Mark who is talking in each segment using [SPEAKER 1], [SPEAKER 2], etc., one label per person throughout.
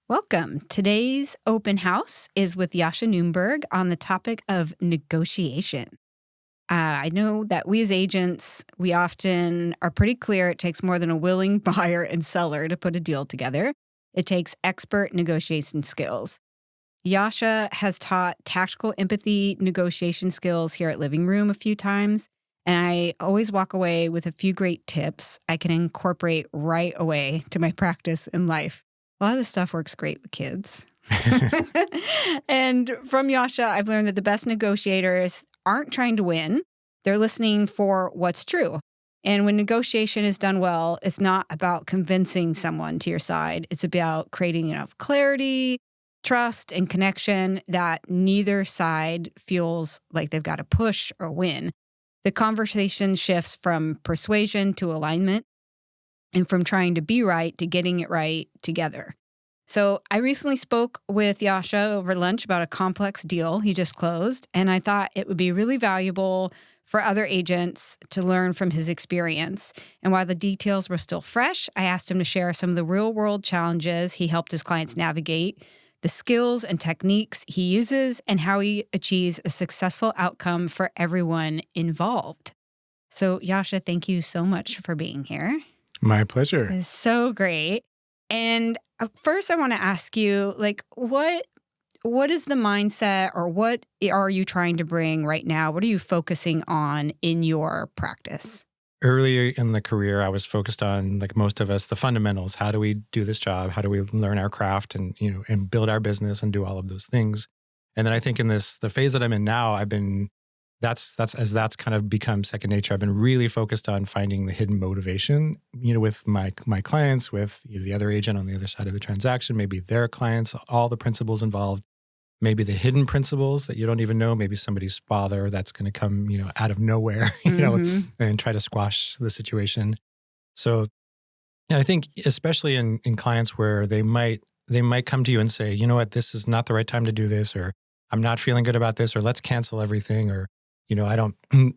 [SPEAKER 1] Welcome. Today's open house is with Yascha Noonberg on the topic of negotiation. I know that we as agents, we often are pretty clear it takes more than a willing buyer and seller to put a deal together. It takes expert negotiation skills. Yascha has taught tactical empathy negotiation skills here at Living Room a few times, and I always walk away with a few great tips I can incorporate right away to my practice in life. A lot of this stuff works great with kids. And from Yascha, I've learned that the best negotiators aren't trying to win. They're listening for what's true. And when negotiation is done well, it's not about convincing someone to your side. It's about creating enough clarity, trust, and connection that neither side feels like they've got to push or win. The conversation shifts from persuasion to alignment, and from trying to be right to getting it right together. So I recently spoke with Yascha over lunch about a complex deal he just closed, and I thought it would be really valuable for other agents to learn from his experience. And while the details were still fresh, I asked him to share some of the real-world challenges he helped his clients navigate, the skills and techniques he uses, and how he achieves a successful outcome for everyone involved. So Yascha, thank you so much for being here.
[SPEAKER 2] My pleasure.
[SPEAKER 1] It's so great. And first I want to ask you, what is the mindset, or what are you trying to bring right now? What are you focusing on in your practice?
[SPEAKER 2] Earlier in the career, I was focused on, like most of us, the fundamentals. How do we do this job? How do we learn our craft and build our business and do all of those things? And then I think in the phase that I'm in now, that's kind of become second nature. I've been really focused on finding the hidden motivation, with my clients, with the other agent on the other side of the transaction, maybe their clients, all the principles involved, maybe the hidden principles that you don't even know, maybe somebody's father that's going to come, out of nowhere, and try to squash the situation. So, and I think especially in clients where they might come to you and say, you know what, this is not the right time to do this, or I'm not feeling good about this, or let's cancel everything, or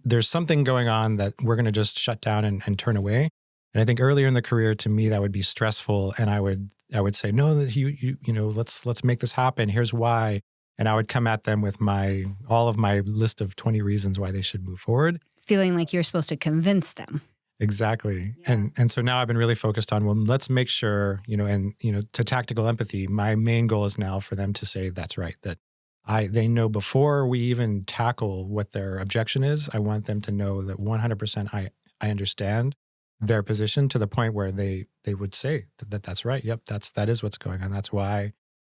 [SPEAKER 2] there's something going on that we're going to just shut down and turn away. And I think earlier in the career, to me, that would be stressful. And I would say, no, let's make this happen. Here's why. And I would come at them with all of my list of 20 reasons why they should move forward.
[SPEAKER 1] Feeling like you're supposed to convince them.
[SPEAKER 2] Exactly.
[SPEAKER 1] Yeah.
[SPEAKER 2] And so now I've been really focused on, well, let's make sure, to tactical empathy, my main goal is now for them to say, that's right, that they know before we even tackle what their objection is. I want them to know that 100% I understand their position, to the point where they would say that's right. Yep, that is what's going on. That's why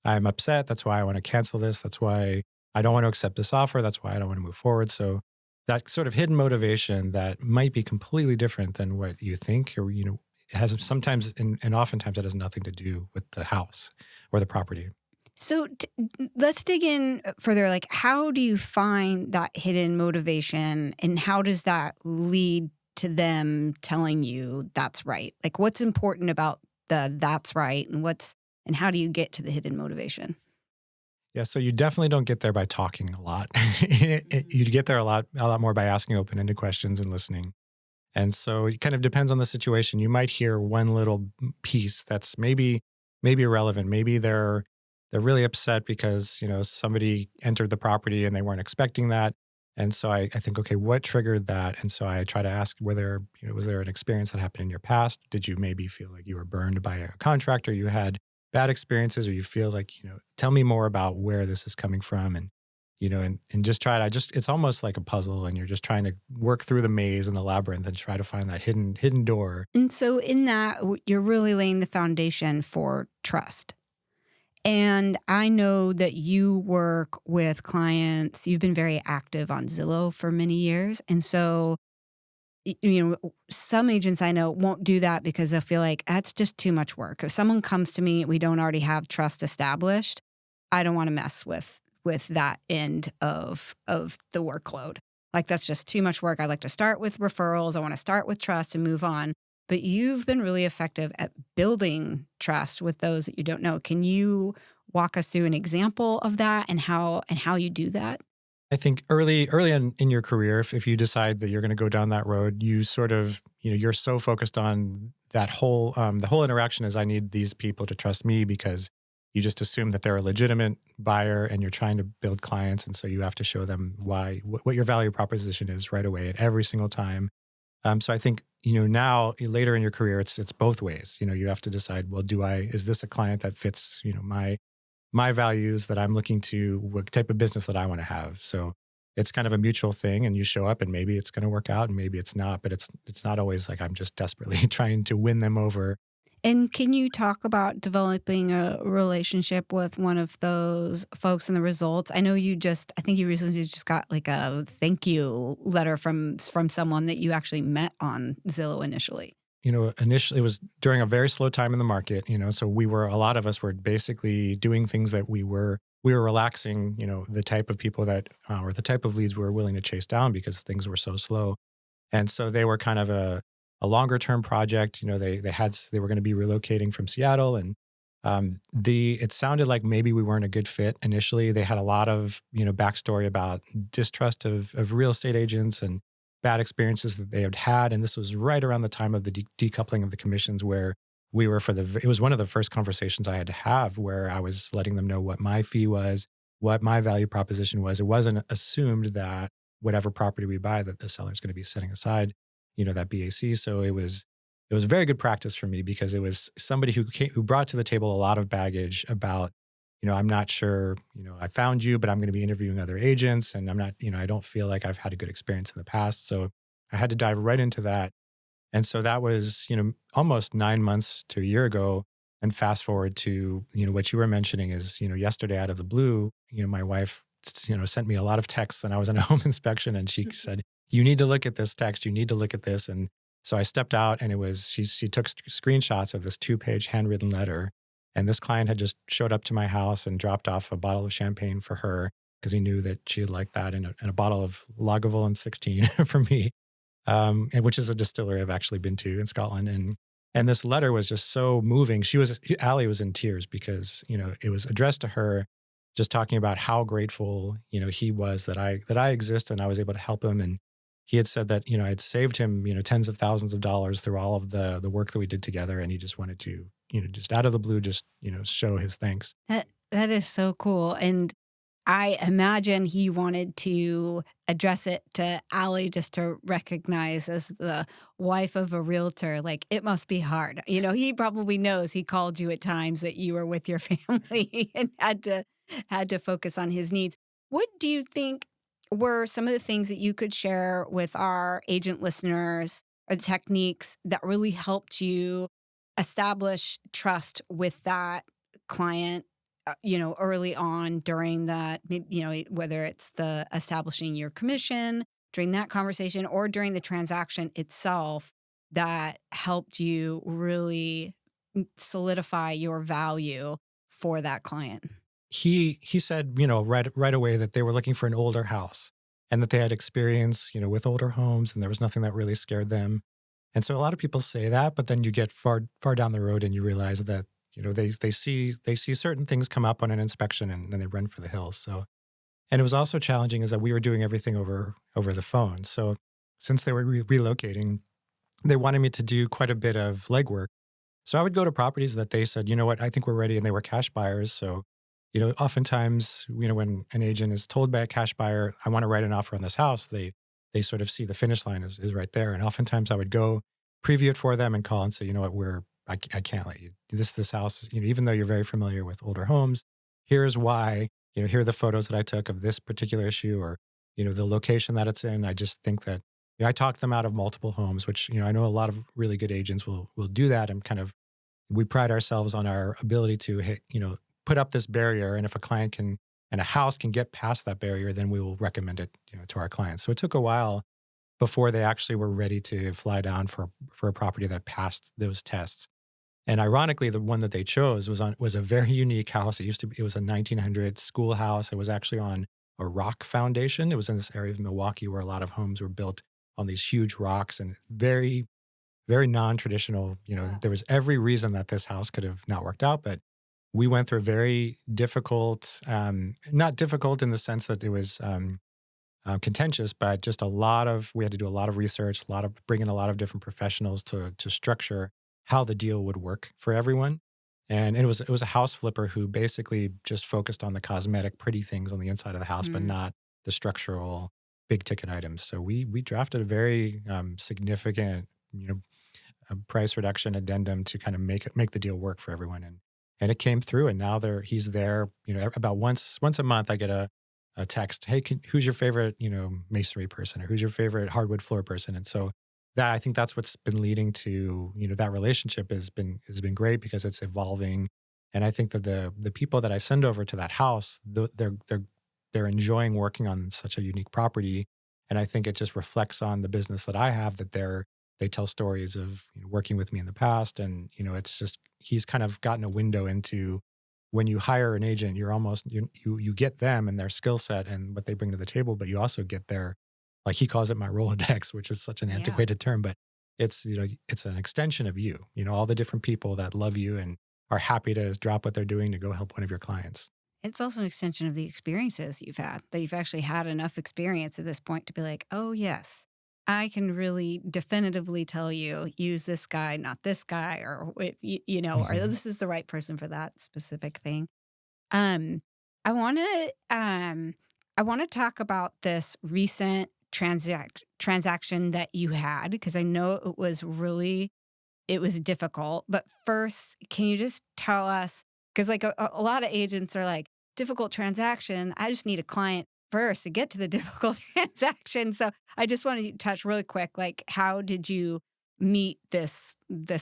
[SPEAKER 2] I'm upset. That's why I want to cancel this. That's why I don't want to accept this offer. That's why I don't want to move forward. So that sort of hidden motivation that might be completely different than what you think, or it has sometimes and oftentimes it has nothing to do with the house or the property.
[SPEAKER 1] So let's dig in further. Like, how do you find that hidden motivation, and how does that lead to them telling you that's right? Like, what's important about that's right, and how do you get to the hidden motivation?
[SPEAKER 2] Yeah, so you definitely don't get there by talking a lot. You get there a lot more by asking open-ended questions and listening. And so it kind of depends on the situation. You might hear one little piece that's maybe irrelevant. Maybe they're really upset because, somebody entered the property and they weren't expecting that. And so I think, okay, what triggered that? And so I try to ask whether, was there an experience that happened in your past? Did you maybe feel like you were burned by a contractor? You had bad experiences, or you feel like, tell me more about where this is coming from. And, and just try to, it's almost like a puzzle, and you're just trying to work through the maze and the labyrinth and try to find that hidden door.
[SPEAKER 1] And so in that, you're really laying the foundation for trust. And I know that you work with clients. You've been very active on Zillow for many years. And so, some agents I know won't do that because they'll feel like that's just too much work. If someone comes to me, we don't already have trust established, I don't want to mess with that end of the workload. Like, that's just too much work. I like to start with referrals. I want to start with trust and move on. But you've been really effective at building trust with those that you don't know. Can you walk us through an example of that and how you do that?
[SPEAKER 2] I think early in your career, if you decide that you're going to go down that road, you sort of, you're so focused on that whole, the whole interaction is, I need these people to trust me because, you just assume that they're a legitimate buyer and you're trying to build clients. And so you have to show them what your value proposition is right away at every single time. So I think, now later in your career, it's both ways. You have to decide, well, is this a client that fits, my values that I'm looking to, what type of business that I want to have. So it's kind of a mutual thing, and you show up and maybe it's going to work out and maybe it's not, but it's not always like I'm just desperately trying to win them over.
[SPEAKER 1] And can you talk about developing a relationship with one of those folks and the results? I think you recently just got like a thank you letter from someone that you actually met on Zillow initially.
[SPEAKER 2] Initially it was during a very slow time in the market, so a lot of us were basically doing things that we were relaxing, the type of people that, or the type of leads we were willing to chase down because things were so slow. And so they were kind of a longer term project. They were going to be relocating from Seattle, and it sounded like maybe we weren't a good fit initially. They had a lot of backstory about distrust of real estate agents and bad experiences that they had had. And this was right around the time of the decoupling of the commissions, where it was one of the first conversations I had to have where I was letting them know what my fee was, what my value proposition was. It wasn't assumed that whatever property we buy that the seller is going to be setting aside, that BAC. So it was very good practice for me because it was somebody who brought to the table a lot of baggage about, I'm not sure, I found you, but I'm going to be interviewing other agents, and I'm not, I don't feel like I've had a good experience in the past. So I had to dive right into that. And so that was, almost 9 months to a year ago. And fast forward to, what you were mentioning is, yesterday out of the blue, my wife, sent me a lot of texts, and I was on a home inspection, and she said, you need to look at this text. You need to look at this. And so I stepped out, and she took screenshots of this 2-page handwritten letter. And this client had just showed up to my house and dropped off a bottle of champagne for her because he knew that she'd like that, and a bottle of Lagavulin 16 for me, and which is a distillery I've actually been to in Scotland. And this letter was just so moving. Allie was in tears because, it was addressed to her, just talking about how grateful, he was that I exist and I was able to help him. And he had said that, I had saved him, tens of thousands of dollars through all of the work that we did together. And he just wanted to, just out of the blue, just, show his thanks.
[SPEAKER 1] That is so cool. And I imagine he wanted to address it to Allie just to recognize as the wife of a realtor. Like, it must be hard. He probably knows he called you at times that you were with your family and had to focus on his needs. What do you think were some of the things that you could share with our agent listeners, or the techniques that really helped you establish trust with that client, early on during that, whether it's the establishing your commission during that conversation or during the transaction itself, that helped you really solidify your value for that client?
[SPEAKER 2] He said, right away that they were looking for an older house and that they had experience, with older homes, and there was nothing that really scared them. And so a lot of people say that, but then you get far down the road and you realize that, they see certain things come up on an inspection, and they run for the hills. So, and it was also challenging is that we were doing everything over the phone. So since they were relocating, they wanted me to do quite a bit of legwork. So I would go to properties that they said, you know what, I think we're ready, and they were cash buyers. So, oftentimes, when an agent is told by a cash buyer, I want to write an offer on this house, they sort of see the finish line is right there. And oftentimes I would go preview it for them and call and say, you know what, I can't let you this house, even though you're very familiar with older homes, here's why, here are the photos that I took of this particular issue, or, the location that it's in. I just think that, I talked them out of multiple homes, which, I know a lot of really good agents will do that. And we pride ourselves on our ability to hit, put up this barrier. And if a client and a house can get past that barrier, then we will recommend it, to our clients. So it took a while before they actually were ready to fly down for a property that passed those tests. And ironically, the one that they chose was a very unique house. It was a 1900 schoolhouse. It was actually on a rock foundation. It was in this area of Milwaukee where a lot of homes were built on these huge rocks, and very, very non-traditional.
[SPEAKER 1] Wow.
[SPEAKER 2] There was every reason that this house could have not worked out, but we went through a very difficult, not difficult in the sense that it was contentious, but just we had to do a lot of research, bring in a lot of different professionals to structure how the deal would work for everyone. And it was a house flipper who basically just focused on the cosmetic, pretty things on the inside of the house, but
[SPEAKER 1] Mm.
[SPEAKER 2] not the structural, big ticket items. So we drafted a very significant, a price reduction addendum to kind of make the deal work for everyone, and it came through. And now he's there. About once a month, I get a text. Hey, who's your favorite masonry person, or who's your favorite hardwood floor person? And so that I think that's what's been leading to that relationship has been great because it's evolving. And I think that the people that I send over to that house, they're enjoying working on such a unique property. And I think it just reflects on the business that I have, that they tell stories of working with me in the past. And it's just he's kind of gotten a window into, when you hire an agent, you're almost you get them and their skill set and what they bring to the table, but you also get their, like he calls it, my Rolodex, which is such an
[SPEAKER 1] Yeah.
[SPEAKER 2] antiquated term, but it's an extension of you, all the different people that love you and are happy to drop what they're doing to go help one of your clients.
[SPEAKER 1] It's also an extension of the experiences you've had, that you've actually had enough experience at this point to be like, oh, yes, I can really definitively tell you, use this guy, not this guy, or, or
[SPEAKER 2] Mhm.
[SPEAKER 1] this is the right person for that specific thing. Um, I want to, I want to talk about this recent transaction that you had, because I know it was difficult. But first, can you just tell us, because like a lot of agents are like, difficult transaction. I just need a client first to get to the difficult transaction. So I just want to touch really quick, like, how did you meet this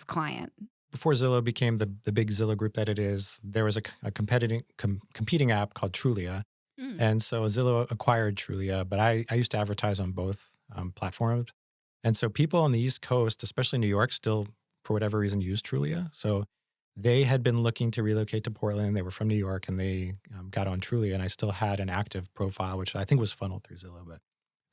[SPEAKER 1] client?
[SPEAKER 2] Before Zillow became the big Zillow group that it is, there was a competing app called Trulia.
[SPEAKER 1] Mm.
[SPEAKER 2] And so Zillow acquired Trulia, but I used to advertise on both platforms. And so people on the East Coast, especially New York, still, for whatever reason, use Trulia. So they had been looking to relocate to Portland. They were from New York and they got on Trulia. And I still had an active profile, which I think was funneled through Zillow. But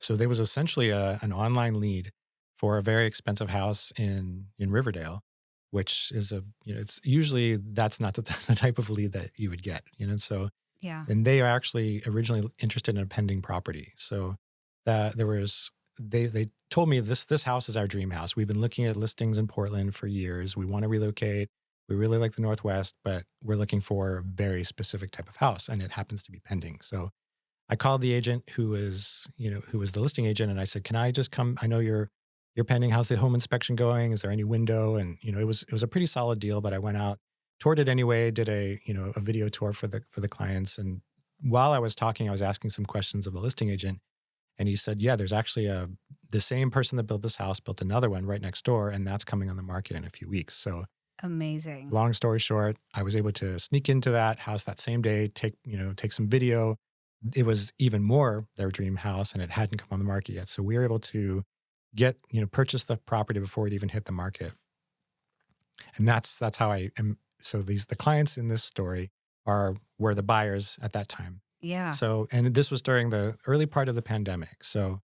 [SPEAKER 2] so there was essentially an online lead for a very expensive house in Riverdale, which is it's usually that's not the type of lead that you would get. So
[SPEAKER 1] Yeah.
[SPEAKER 2] and they are actually originally interested in a pending property. So that there was they told me this house is our dream house. We've been looking at listings in Portland for years. We want to relocate. We really like the Northwest, but we're looking for a very specific type of house, and it happens to be pending. So I called the agent who was the listing agent, and I said, "Can I just come? I know you're pending. How's the home inspection going? Is there any window?" And it was a pretty solid deal, but I went out, toured it anyway, did a video tour for the clients, and while I was talking, I was asking some questions of the listing agent, and he said, "Yeah, there's actually the same person that built this house built another one right next door, and that's coming on the market in a few weeks." So
[SPEAKER 1] Amazing.
[SPEAKER 2] long story short, I was able to sneak into that house that same day, take some video. It was even more their dream house and it hadn't come on the market yet. So we were able to purchase the property before it even hit the market. And that's how I am. So the clients in this story were the buyers at that time.
[SPEAKER 1] Yeah.
[SPEAKER 2] So, and this was during the early part of the pandemic. So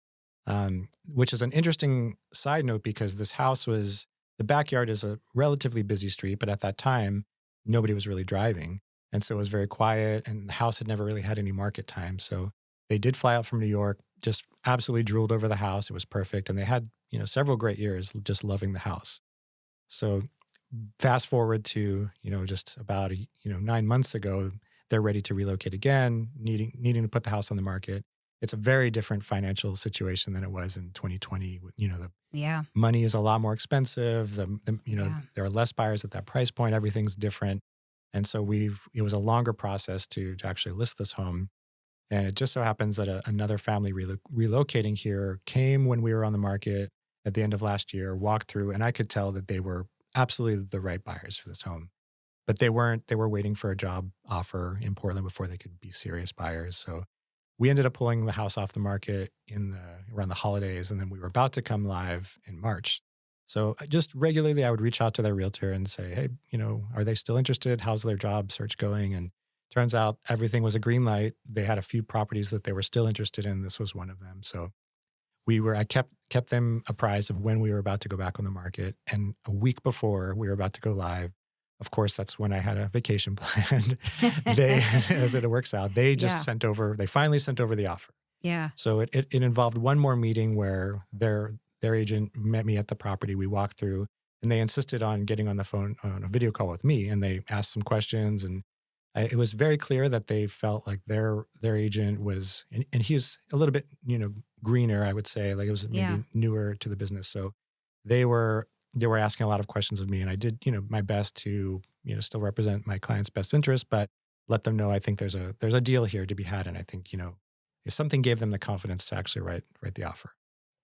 [SPEAKER 2] which is an interesting side note because the backyard is a relatively busy street, but at that time, nobody was really driving. And so it was very quiet and the house had never really had any market time. So they did fly out from New York, just absolutely drooled over the house. It was perfect. And they had, several great years just loving the house. So fast forward to, just about 9 months ago, they're ready to relocate again, needing to put the house on the market. It's a very different financial situation than it was in 2020. The
[SPEAKER 1] Yeah.
[SPEAKER 2] money is a lot more expensive.
[SPEAKER 1] Yeah.
[SPEAKER 2] There are less buyers at that price point. Everything's different. And so it was a longer process to actually list this home. And it just so happens that another family relocating here came when we were on the market at the end of last year, walked through, and I could tell that they were absolutely the right buyers for this home. But they weren't, they were waiting for a job offer in Portland before they could be serious buyers. So we ended up pulling the house off the market around the holidays, and then we were about to come live in March. So just regularly, I would reach out to their realtor and say, "Hey, are they still interested? How's their job search going?" And turns out everything was a green light. They had a few properties that they were still interested in. This was one of them. So I kept them apprised of when we were about to go back on the market. And a week before we were about to go live, of course, that's when I had a vacation planned. As it works out,
[SPEAKER 1] Yeah.
[SPEAKER 2] they finally sent over the offer.
[SPEAKER 1] Yeah.
[SPEAKER 2] So it involved one more meeting where their agent met me at the property. We walked through. And they insisted on getting on the phone on a video call with me, and they asked some questions, and it was very clear that they felt like their agent was, and he was a little bit, greener, I would say, like it was
[SPEAKER 1] Yeah.
[SPEAKER 2] maybe newer to the business. So they were asking a lot of questions of me, and I did, my best to, still represent my client's best interest, but let them know I think there's a deal here to be had, and I think, if something gave them the confidence to actually write the offer.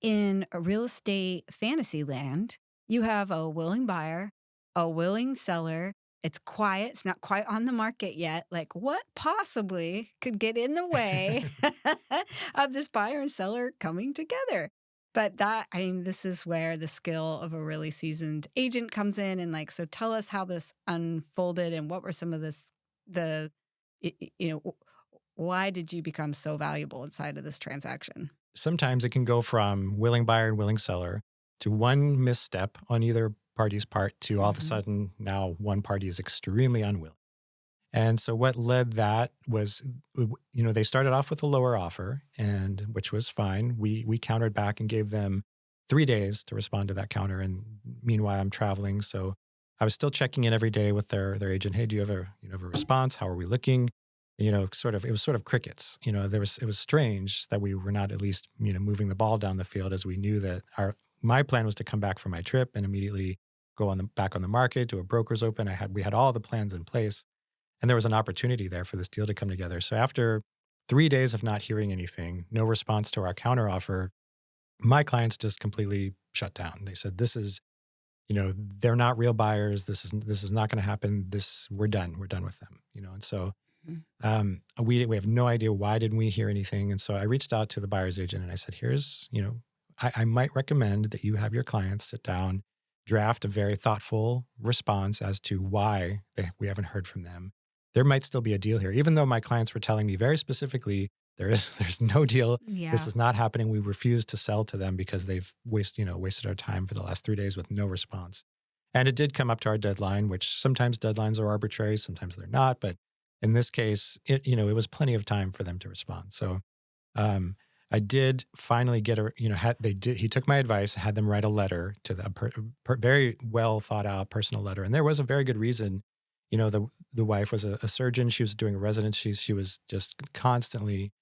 [SPEAKER 1] In a real estate fantasy land, you have a willing buyer, a willing seller. It's quiet. It's not quite on the market yet. Like, what possibly could get in the way of this buyer and seller coming together? But this is where the skill of a really seasoned agent comes in. And like, so tell us how this unfolded and what were some of the, why did you become so valuable inside of this transaction?
[SPEAKER 2] Sometimes it can go from willing buyer and willing seller to one misstep on either party's part to all of a
[SPEAKER 1] Mhm.
[SPEAKER 2] sudden now one party is extremely unwilling. And so what led that was, they started off with a lower offer, and which was fine. We countered back and gave them 3 days to respond to that counter. And meanwhile, I'm traveling, so I was still checking in every day with their agent. Hey, do you have a response? How are we looking? It was sort of crickets. It was strange that we were not at least moving the ball down the field, as we knew that my plan was to come back from my trip and immediately go back on the market, do a broker's open. We had all the plans in place. And there was an opportunity there for this deal to come together. So after 3 days of not hearing anything, no response to our counteroffer, my clients just completely shut down. They said, "This is, they're not real buyers. This is not going to happen. We're done. We're done with them." And so
[SPEAKER 1] Mhm.
[SPEAKER 2] we have no idea why didn't we hear anything. And so I reached out to the buyer's agent and I said, "Here's, I might recommend that you have your clients sit down, draft a very thoughtful response as to why we haven't heard from them. There might still be a deal here, even though my clients were telling me very specifically there's no deal. This
[SPEAKER 1] Yeah.
[SPEAKER 2] is not happening. We refuse to sell to them because they've wasted our time for the last 3 days with no response." And it did come up to our deadline, which sometimes deadlines are arbitrary, sometimes they're not. But in this case, it was plenty of time for them to respond. So um, I did finally get he took my advice, had them write a letter to the very well thought out personal letter. And there was a very good reason. The wife was a surgeon. She was doing a residency. She was just constantly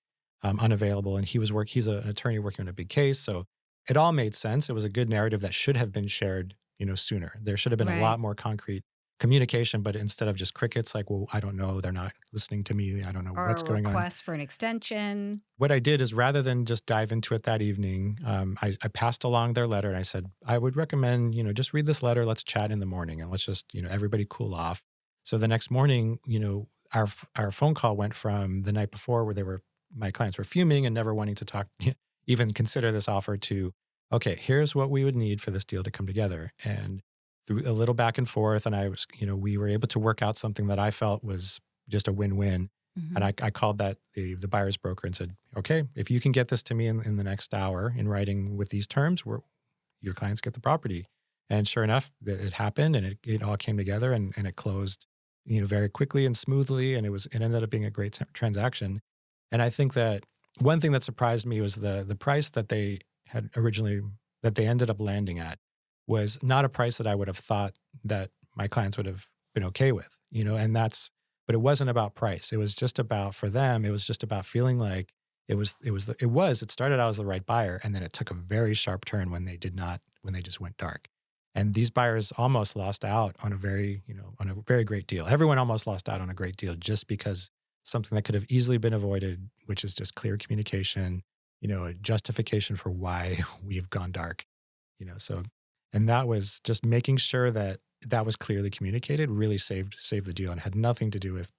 [SPEAKER 2] unavailable. And he's an attorney working on a big case. So it all made sense. It was a good narrative that should have been shared, sooner. There should have been a
[SPEAKER 1] Right.
[SPEAKER 2] lot more concrete communication, but instead of just crickets, like, well, I don't know. They're not listening to me. I don't know
[SPEAKER 1] Or
[SPEAKER 2] what's
[SPEAKER 1] a
[SPEAKER 2] going on.
[SPEAKER 1] request for an extension.
[SPEAKER 2] What I did is, rather than just dive into it that evening, I passed along their letter and I said, I would recommend, just read this letter. Let's chat in the morning and let's just, everybody cool off. So the next morning, our phone call went from the night before where my clients were fuming and never wanting to talk, even consider this offer, to, okay, here's what we would need for this deal to come together. And through a little back and forth, and we were able to work out something that I felt was just a win-win. And
[SPEAKER 1] Mhm.
[SPEAKER 2] I called the buyer's broker and said, okay, if you can get this to me in the next hour in writing with these terms, your clients get the property. And sure enough, it happened, and it all came together, and it closed, very quickly and smoothly. And it ended up being a great transaction. And I think that one thing that surprised me was the price that they had originally, that they ended up landing at, was not a price that I would have thought that my clients would have been okay with, but it wasn't about price. It was just about, for them, it was just about feeling like it started out as the right buyer, and then it took a very sharp turn when they just went dark. And these buyers almost lost out on on a very great deal. Everyone almost lost out on a great deal just because something that could have easily been avoided, which is just clear communication, a justification for why we've gone dark, so, and that was just making sure that that was clearly communicated, really saved the deal, and had nothing to do with,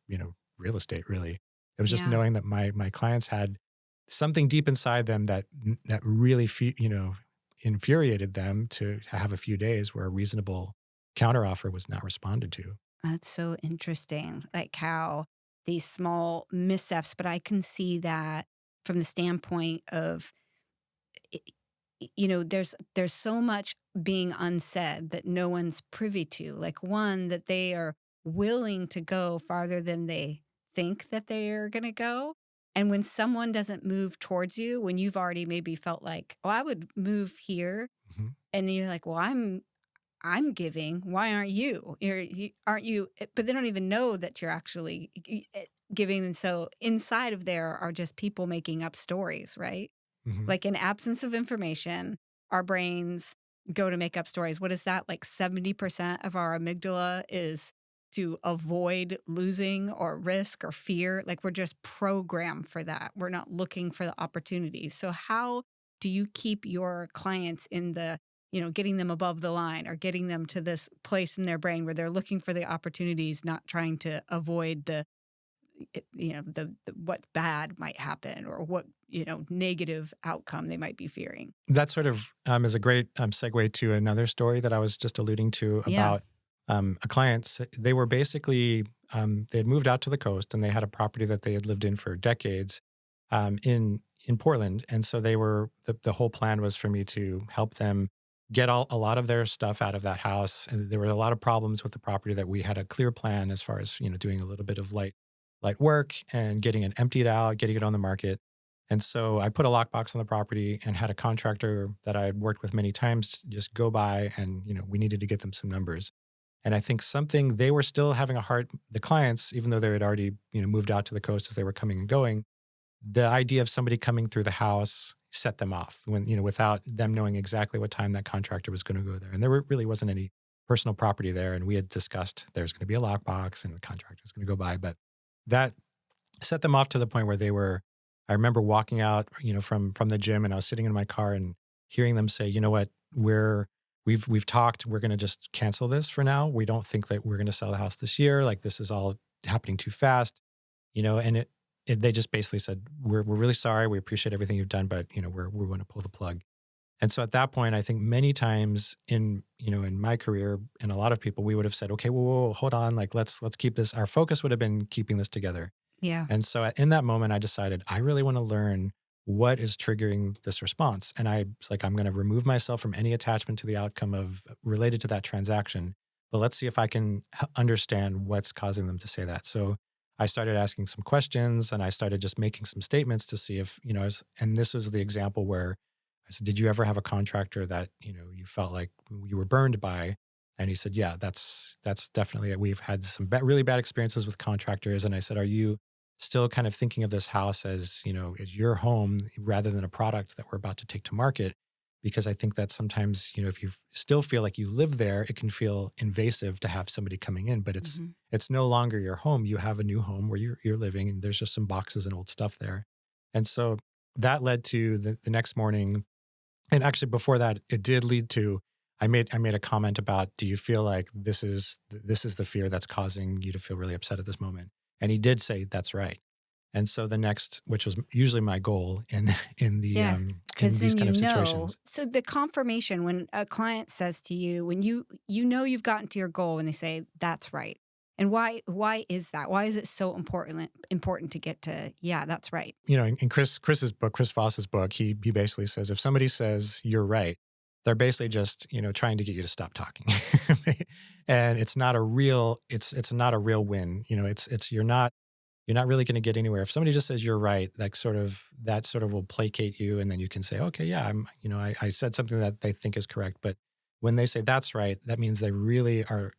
[SPEAKER 2] real estate, really. It was just
[SPEAKER 1] Yeah.
[SPEAKER 2] knowing that my clients had something deep inside them that really infuriated them to have a few days where a reasonable counteroffer was not responded to.
[SPEAKER 1] That's so interesting. Like how these small missteps, but I can see that from the standpoint of, i- there's so much being unsaid that no one's privy to. Like one, that they are willing to go farther than they think that they are going to go. And when someone doesn't move towards you, when you've already maybe felt like, oh, I would move here.
[SPEAKER 2] Mhm.
[SPEAKER 1] And then you're like, well, I'm giving. Why aren't you? Aren't you? But they don't even know that you're actually giving. And so inside of there are just people making up stories, right?
[SPEAKER 2] Hmm.
[SPEAKER 1] Like in absence of information, our brains go to make up stories. What is that? Like 70% of our amygdala is to avoid losing or risk or fear. Like we're just programmed for that. We're not looking for the opportunities. So how do you keep your clients in the, getting them above the line or getting them to this place in their brain where they're looking for the opportunities, not trying to avoid the what bad might happen or what, negative outcome they might be fearing.
[SPEAKER 2] That sort of is a great segue to another story that I was just alluding to
[SPEAKER 1] Yeah.
[SPEAKER 2] about a client. They were basically, they had moved out to the coast and they had a property that they had lived in for decades in Portland. And so the whole plan was for me to help them get a lot of their stuff out of that house. And there were a lot of problems with the property that we had a clear plan as far as, doing a little bit of light work and getting it emptied out, getting it on the market. And so I put a lockbox on the property and had a contractor that I had worked with many times just go by and, we needed to get them some numbers. And I think they were still having the clients, even though they had already, moved out to the coast as they were coming and going, the idea of somebody coming through the house set them off without them knowing exactly what time that contractor was going to go there. And really wasn't any personal property there. And we had discussed there's going to be a lockbox and the contractor was going to go by. But that set them off to the point where I remember walking out, from the gym and I was sitting in my car and hearing them say, you know what, we've talked, we're going to just cancel this for now. We don't think that we're going to sell the house this year. Like this is all happening too fast, and they just basically said, we're really sorry. We appreciate everything you've done, but we want to pull the plug. And so at that point, I think many times in my career and a lot of people, we would have said, okay, whoa, hold on. Like, let's keep this. Our focus would have been keeping this together.
[SPEAKER 1] Yeah.
[SPEAKER 2] And so in that moment, I decided I really want to learn what is triggering this response. And I was like, I'm going to remove myself from any attachment to the outcome of related to that transaction. But let's see if I can understand what's causing them to say that. So I started asking some questions and I started just making some statements to see if, and this was the example where I said, did you ever have a contractor that, you felt like you were burned by? And he said, yeah, that's definitely it. We've had some really bad experiences with contractors. And I said, are you still kind of thinking of this house as, as your home rather than a product that we're about to take to market? Because I think that sometimes, if you still feel like you live there, it can feel invasive to have somebody coming in, but
[SPEAKER 1] Mm-hmm.
[SPEAKER 2] it's no longer your home. You have a new home where you're living and there's just some boxes and old stuff there. And so that led to the next morning. And actually before that, it did lead to, I made a comment about, do you feel like this is the fear that's causing you to feel really upset at this moment? And he did say, that's right. And so the next, which was usually my goal in
[SPEAKER 1] Yeah.
[SPEAKER 2] in
[SPEAKER 1] Because
[SPEAKER 2] these
[SPEAKER 1] then
[SPEAKER 2] kind of situations.
[SPEAKER 1] so the confirmation when a client says to you, when you've gotten to your goal and they say, that's right. And why is that? Why is it so important to get to, yeah, that's right.
[SPEAKER 2] In Chris's book, Chris Voss's book, he basically says if somebody says you're right, they're basically just trying to get you to stop talking, and it's not a real win. You're not really going to get anywhere if somebody just says you're right. That sort of will placate you, and then you can say, okay, yeah, I said something that they think is correct, but when they say that's right, that means they really are.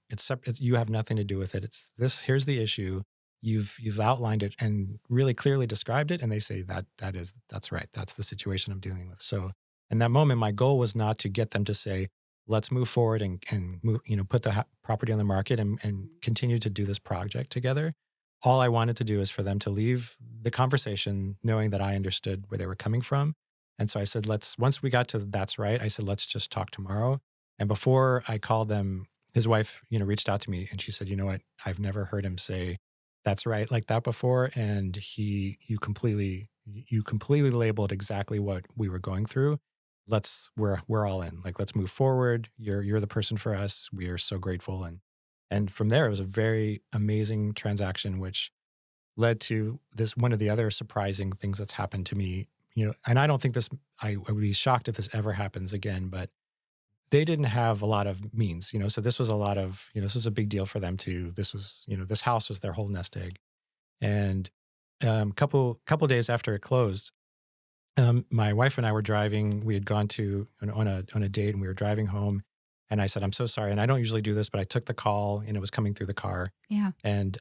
[SPEAKER 2] You have nothing to do with it. It's this. Here's the issue. You've outlined it and really clearly described it, and they say that's right. That's the situation I'm dealing with. So in that moment, my goal was not to get them to say, let's move forward and move, put the property on the market and continue to do this project together. All I wanted to do is for them to leave the conversation knowing that I understood where they were coming from. And so I said, once we got to that's right, I said, let's just talk tomorrow. And before I called them, his wife, reached out to me and she said, you know what? I've never heard him say that's right like that before. And you completely labeled exactly what we were going through. We're all in. Like, let's move forward. You're the person for us. We are so grateful. And from there, it was a very amazing transaction, which led to this one of the other surprising things that's happened to me. And I don't think I would be shocked if this ever happens again, but they didn't have a lot of means, so this was a lot of, this was a big deal for them too. This was, this house was their whole nest egg. And couple days after it closed, my wife and I were driving. We had gone on a date and we were driving home. And I said, I'm so sorry. And I don't usually do this, but I took the call and it was coming through the car.
[SPEAKER 1] Yeah.
[SPEAKER 2] And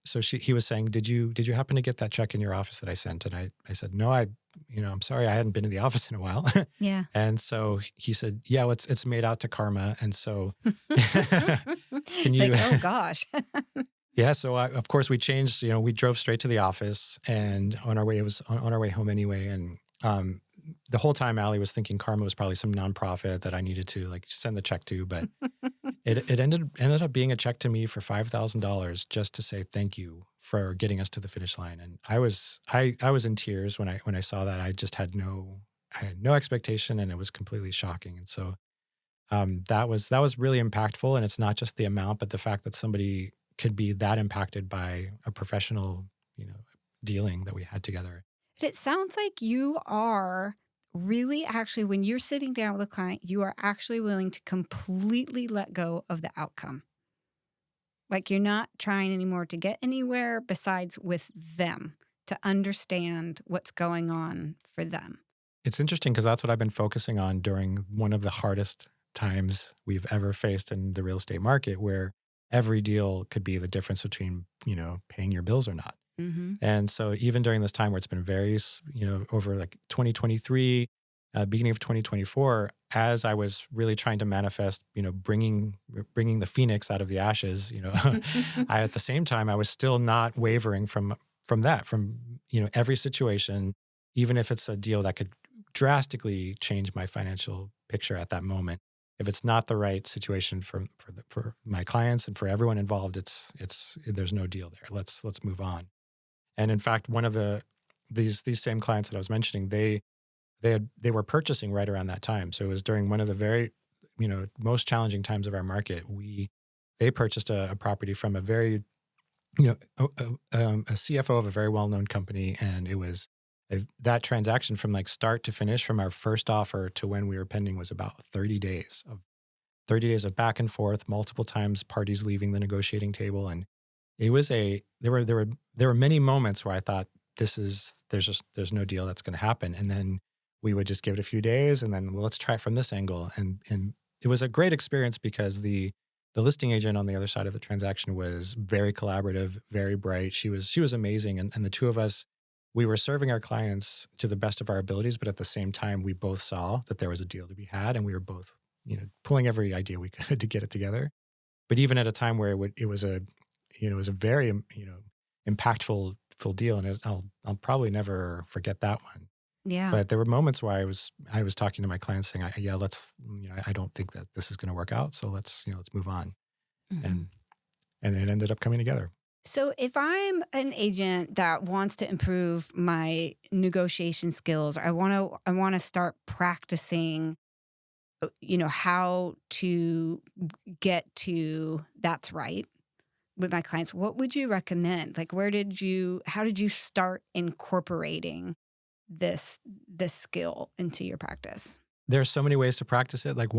[SPEAKER 2] so he was saying, did you happen to get that check in your office that I sent? And I said, no, I'm sorry. I hadn't been to the office in a while.
[SPEAKER 1] Yeah.
[SPEAKER 2] And so he said, yeah, well, it's made out to Karma. And so can you,
[SPEAKER 1] Like, oh gosh.
[SPEAKER 2] yeah. So of course we changed, we drove straight to the office, and on our way, it was on our way home anyway. And the whole time Allie was thinking Karma was probably some nonprofit that I needed to like send the check to, but it ended up being a check to me for $5,000 just to say thank you for getting us to the finish line. And I was in tears when I saw that. I just had no expectation, and it was completely shocking. And so that was really impactful. And it's not just the amount, but the fact that somebody could be that impacted by a professional, dealing that we had together.
[SPEAKER 1] It sounds like you are really actually, when you're sitting down with a client, you are actually willing to completely let go of the outcome. Like you're not trying anymore to get anywhere besides with them, to understand what's going on for them.
[SPEAKER 2] It's interesting because that's what I've been focusing on during one of the hardest times we've ever faced in the real estate market, where every deal could be the difference between, paying your bills or not.
[SPEAKER 1] Mm-hmm.
[SPEAKER 2] And so even during this time where it's been very, over like 2023, beginning of 2024, as I was really trying to manifest, bringing the phoenix out of the ashes, I, at the same time, I was still not wavering from every situation, even if it's a deal that could drastically change my financial picture at that moment. If it's not the right situation for my clients and for everyone involved, there's no deal there. Let's move on. And in fact, one of these same clients that I was mentioning, they were purchasing right around that time. So it was during one of the very, most challenging times of our market. They purchased a property from a very, a CFO of a very well-known company, and it was that transaction from like start to finish, from our first offer to when we were pending, was about 30 days of back and forth, multiple times parties leaving the negotiating table. And it was there were many moments where I thought there's no deal that's going to happen. And then we would just give it a few days, and then, well, let's try it from this angle. And it was a great experience because the listing agent on the other side of the transaction was very collaborative, very bright. She was amazing. And the two of us, we were serving our clients to the best of our abilities, but at the same time, we both saw that there was a deal to be had, and we were both, pulling every idea we could to get it together. But even at a time where it was a very, impactful full deal, and I'll probably never forget that one.
[SPEAKER 1] Yeah.
[SPEAKER 2] But there were moments where I was talking to my clients saying, I don't think that this is going to work out, so let's move on.
[SPEAKER 1] Mm-hmm.
[SPEAKER 2] And it ended up coming together.
[SPEAKER 1] So if I'm an agent that wants to improve my negotiation skills, I want to start practicing, how to get to that's right with my clients. What would you recommend? Like, how did you start incorporating this skill into your practice?
[SPEAKER 2] There's so many ways to practice it. Like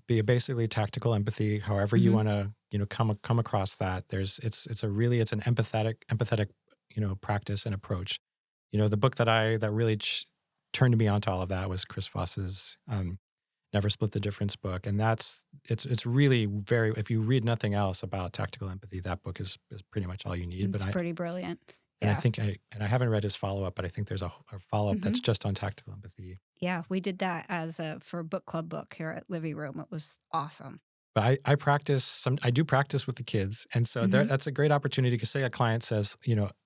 [SPEAKER 2] be basically tactical empathy, however you want to, come across that. It's an empathetic, practice and approach. The book that really turned me onto all of that was Chris Voss's Never Split the Difference book. And it's really very, if you read nothing else about tactical empathy, that book is pretty much all you need.
[SPEAKER 1] It's pretty brilliant.
[SPEAKER 2] And
[SPEAKER 1] Yeah.
[SPEAKER 2] I think I haven't read his follow-up, but I think there's a follow-up that's just on tactical empathy.
[SPEAKER 1] Yeah, we did that for a book club book here at Living Room. It was awesome.
[SPEAKER 2] But I do practice with the kids. And so that's a great opportunity, because say a client says,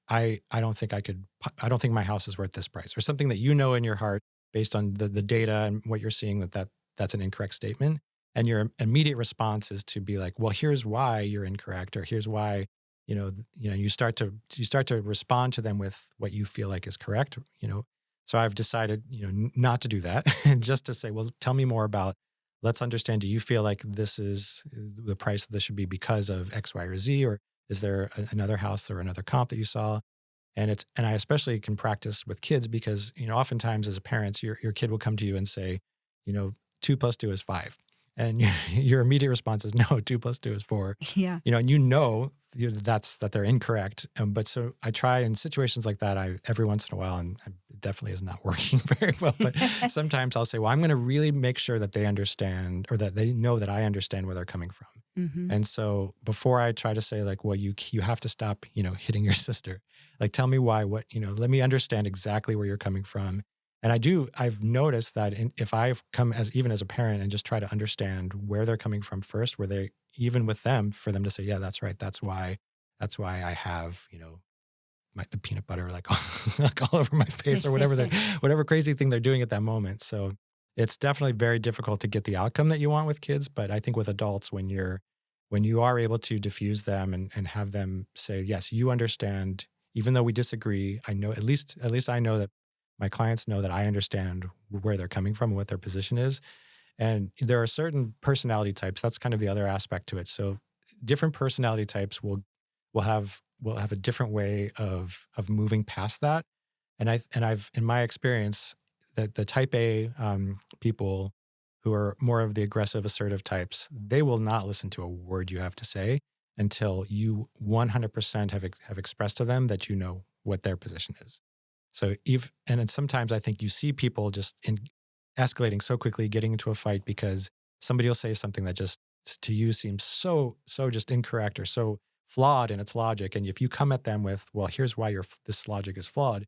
[SPEAKER 2] I don't think my house is worth this price, or something that in your heart, based on the data and what you're seeing, that's an incorrect statement. And your immediate response is to be like, well, here's why you're incorrect, or here's why, you start to respond to them with what you feel like is correct, So I've decided, not to do that, and just to say, well, tell me more about, let's understand, do you feel like this is the price that this should be because of X, Y, or Z, or is there another house or another comp that you saw? And I especially can practice with kids because, oftentimes as parents, your kid will come to you and say, 2 + 2 is 5. And your immediate response is, no, 2 + 2 is 4.
[SPEAKER 1] Yeah.
[SPEAKER 2] That they're incorrect. But so I try in situations like that, every once in a while, and it definitely is not working very well. But sometimes I'll say, well, I'm going to really make sure that they understand or that they know that I understand where they're coming from.
[SPEAKER 1] Hmm.
[SPEAKER 2] And so before I try to say like, well, you have to stop, hitting your sister, like, tell me why, let me understand exactly where you're coming from. And I've noticed that if I've come even as a parent and just try to understand where they're coming from first, where they, even with them, for them to say, yeah, that's right. That's why I have, the peanut butter like like all over my face or whatever crazy thing they're doing at that moment. So it's definitely very difficult to get the outcome that you want with kids. But I think with adults, when you are able to diffuse them and have them say, yes, you understand, even though we disagree, I know at least I know that my clients know that I understand where they're coming from and what their position is. And there are certain personality types. That's kind of the other aspect to it. So different personality types will have a different way of moving past that. And I've in my experience, the type A people who are more of the aggressive, assertive types, they will not listen to a word you have to say until you 100% have expressed to them that you know what their position is. So and then sometimes I think you see people just escalating so quickly, getting into a fight because somebody will say something that just to you seems so just incorrect or so flawed in its logic. And if you come at them with, well, here's why this logic is flawed,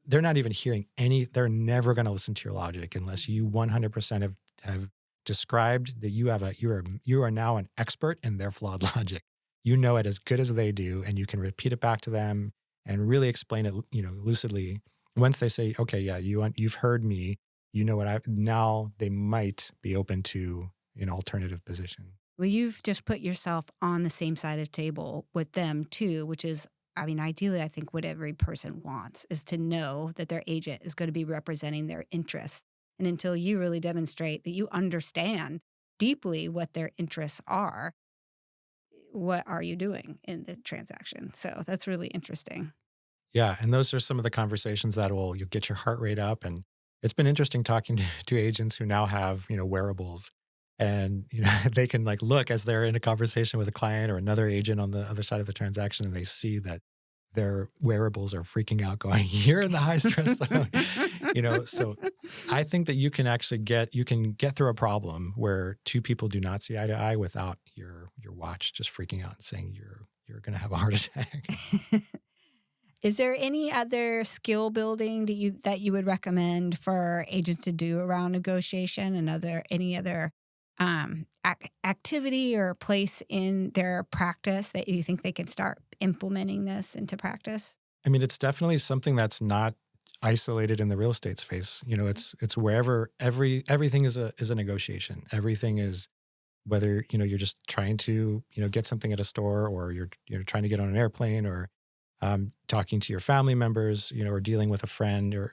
[SPEAKER 2] they're not even hearing they're never going to listen to your logic unless you 100% have described that you are now an expert in their flawed logic. You know it as good as they do, and you can repeat it back to them and really explain it, lucidly. Once they say, okay, yeah, you've heard me, now they might be open to an alternative position.
[SPEAKER 1] Well, you've just put yourself on the same side of the table with them too, which is, I mean, ideally, I think what every person wants is to know that their agent is going to be representing their interests. And until you really demonstrate that you understand deeply what their interests are, what are you doing in the transaction? So that's really interesting.
[SPEAKER 2] Yeah, and those are some of the conversations you'll get your heart rate up. And it's been interesting talking to agents who now have, wearables. And, they can like look as they're in a conversation with a client or another agent on the other side of the transaction, and they see that their wearables are freaking out, going, "You're in the high stress zone." So I think that you can get through a problem where two people do not see eye to eye without your watch just freaking out and saying you're going to have a heart attack.
[SPEAKER 1] Is there any other skill building that you would recommend for agents to do around negotiation, and any other activity or place in their practice that you think they can start implementing this into practice?
[SPEAKER 2] I mean, it's definitely something that's not isolated in the real estate space. It's wherever everything is a negotiation. Everything is whether, you're just trying to, get something at a store, or you're trying to get on an airplane, or talking to your family members, or dealing with a friend, or,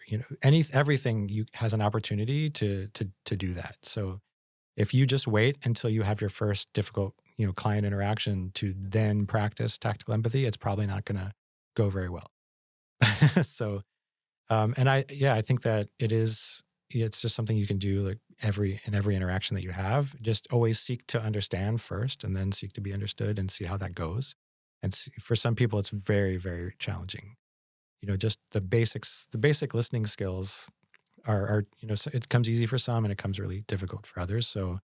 [SPEAKER 2] everything you has an opportunity to do that. So if you just wait until you have your first difficult, client interaction to then practice tactical empathy, it's probably not going to go very well. So, and I think that it's just something you can do like every interaction that you have. Just always seek to understand first, and then seek to be understood, and see how that goes. And for some people, it's very, very challenging. Just the basic listening skills are so it comes easy for some and it comes really difficult for others. So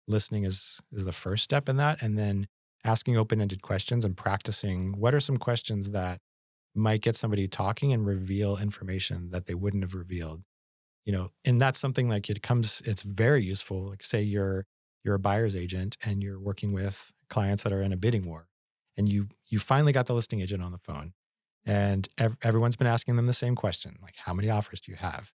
[SPEAKER 2] listening is the first step in that, and then asking open-ended questions and practicing what are some questions that might get somebody talking and reveal information that they wouldn't have revealed. And that's something like it's very useful. Like, say you're a buyer's agent and you're working with clients that are in a bidding war, and you finally got the listing agent on the phone, and everyone's been asking them the same question, like, how many offers do you have?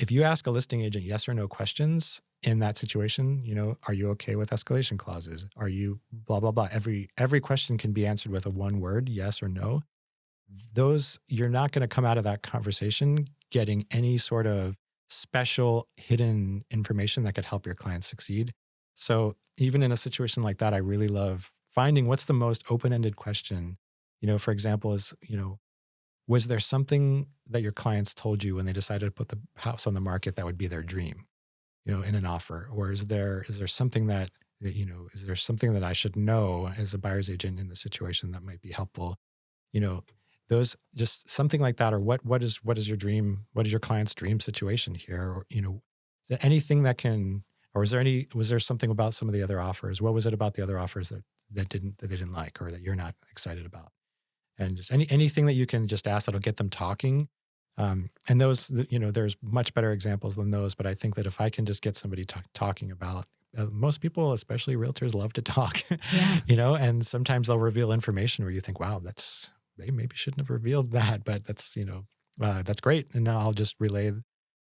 [SPEAKER 2] If you ask a listing agent yes or no questions in that situation, are you okay with escalation clauses? Are you blah blah blah? Every question can be answered with a one word, yes or no. Those, you're not going to come out of that conversation getting any sort of special hidden information that could help your clients succeed. So even in a situation like that, I really love finding what's the most open-ended question. For example, was there something that your clients told you when they decided to put the house on the market that would be their dream, in an offer? Or is there something is there something that I should know as a buyer's agent in the situation that might be helpful? you know, those, just something like that, or what is your dream? What is your client's dream situation here? Or, is there anything that can, or was there something about some of the other offers? What was it about the other offers that they didn't like, or that you're not excited about? And just anything that you can just ask that'll get them talking. And those, there's much better examples than those. But I think that if I can just get somebody talking about, most people, especially realtors, love to talk,
[SPEAKER 1] Yeah.
[SPEAKER 2] and sometimes they'll reveal information where you think, wow, they maybe shouldn't have revealed that, but that's great. And now I'll just relay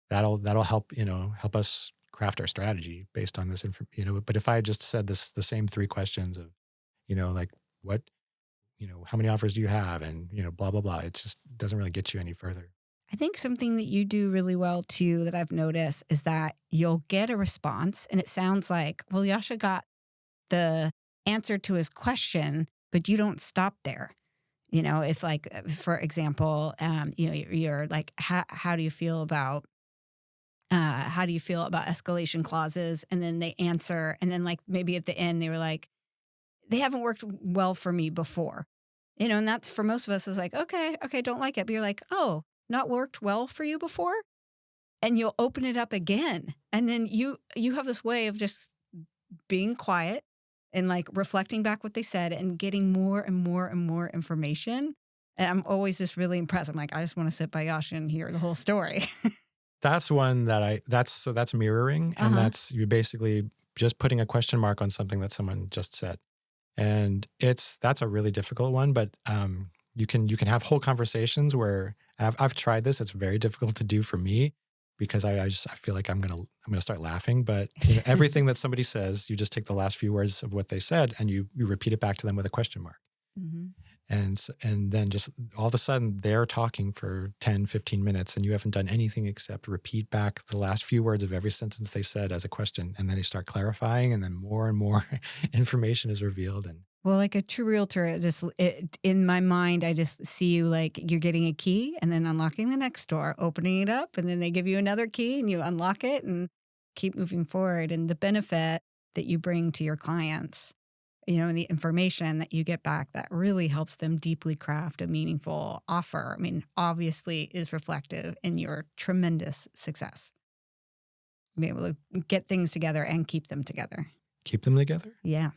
[SPEAKER 2] that'll help, help us craft our strategy based on this but if I just said the same three questions of, like what, how many offers do you have? And, blah, blah, blah. It just doesn't really get you any further.
[SPEAKER 1] I think something that you do really well too that I've noticed is that you'll get a response and it sounds like, well, Yascha got the answer to his question, but you don't stop there. If like, for example, you're like, how do you feel about escalation clauses? And then they answer. And then like maybe at the end, they were like, they haven't worked well for me before, and that's for most of us is like, okay, don't like it. But you're like, oh, not worked well for you before. And you'll open it up again. And then you have this way of just being quiet and like reflecting back what they said and getting more and more and more information. And I'm always just really impressed. I'm like, I just want to sit by Yascha and hear the whole story.
[SPEAKER 2] That's one that's mirroring. And that's you basically just putting a question mark on something that someone just said. And that's a really difficult one, but you can have whole conversations where I've tried this. It's very difficult to do for me because I feel like I'm gonna start laughing. But everything that somebody says, you just take the last few words of what they said and you repeat it back to them with a question mark.
[SPEAKER 1] Mm-hmm.
[SPEAKER 2] And then just all of a sudden they're talking for 10, 15 minutes and you haven't done anything except repeat back the last few words of every sentence they said as a question. And then they start clarifying and then more and more information is revealed. And
[SPEAKER 1] well, like a true realtor, in my mind, I just see you like you're getting a key and then unlocking the next door, opening it up, and then they give you another key and you unlock it and keep moving forward. And the benefit that you bring to your clients, and the information that you get back that really helps them deeply craft a meaningful offer, I mean, obviously is reflective in your tremendous success. Being able to get things together and keep them together.
[SPEAKER 2] Keep them together?
[SPEAKER 1] Yeah.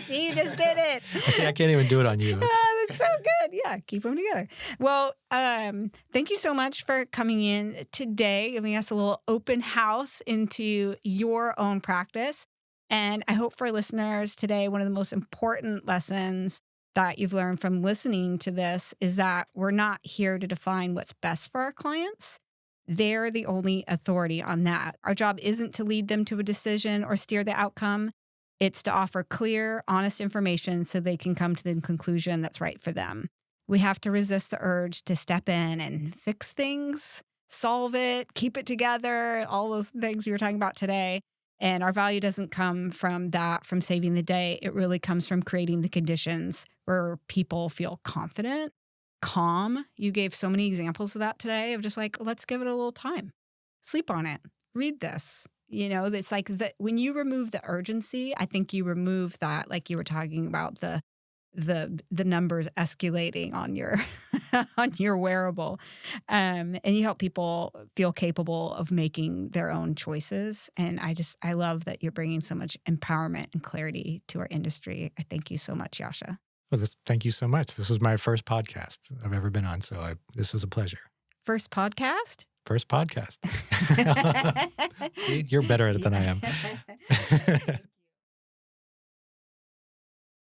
[SPEAKER 1] See, you just did it.
[SPEAKER 2] See, I can't even do it on you.
[SPEAKER 1] Oh, that's so good. Yeah, keep them together. Well, thank you so much for coming in today, giving us a little open house into your own practice. And I hope for listeners today, one of the most important lessons that you've learned from listening to this is that we're not here to define what's best for our clients. They're the only authority on that. Our job isn't to lead them to a decision or steer the outcome. It's to offer clear, honest information so they can come to the conclusion that's right for them. We have to resist the urge to step in and fix things, solve it, keep it together, all those things you were talking about today. And our value doesn't come from that, from saving the day. It really comes from creating the conditions where people feel confident, calm. You gave so many examples of that today of just like, let's give it a little time. Sleep on it. Read this. It's like when you remove the urgency, I think you remove that, like you were talking about the numbers escalating on your on your wearable, and you help people feel capable of making their own choices. And I love that you're bringing so much empowerment and clarity to our industry. I thank you so much, Yascha.
[SPEAKER 2] Well, thank you so much. This was my first podcast I've ever been on, so this was a pleasure.
[SPEAKER 1] First podcast?
[SPEAKER 2] First podcast. See, you're better at it than I am.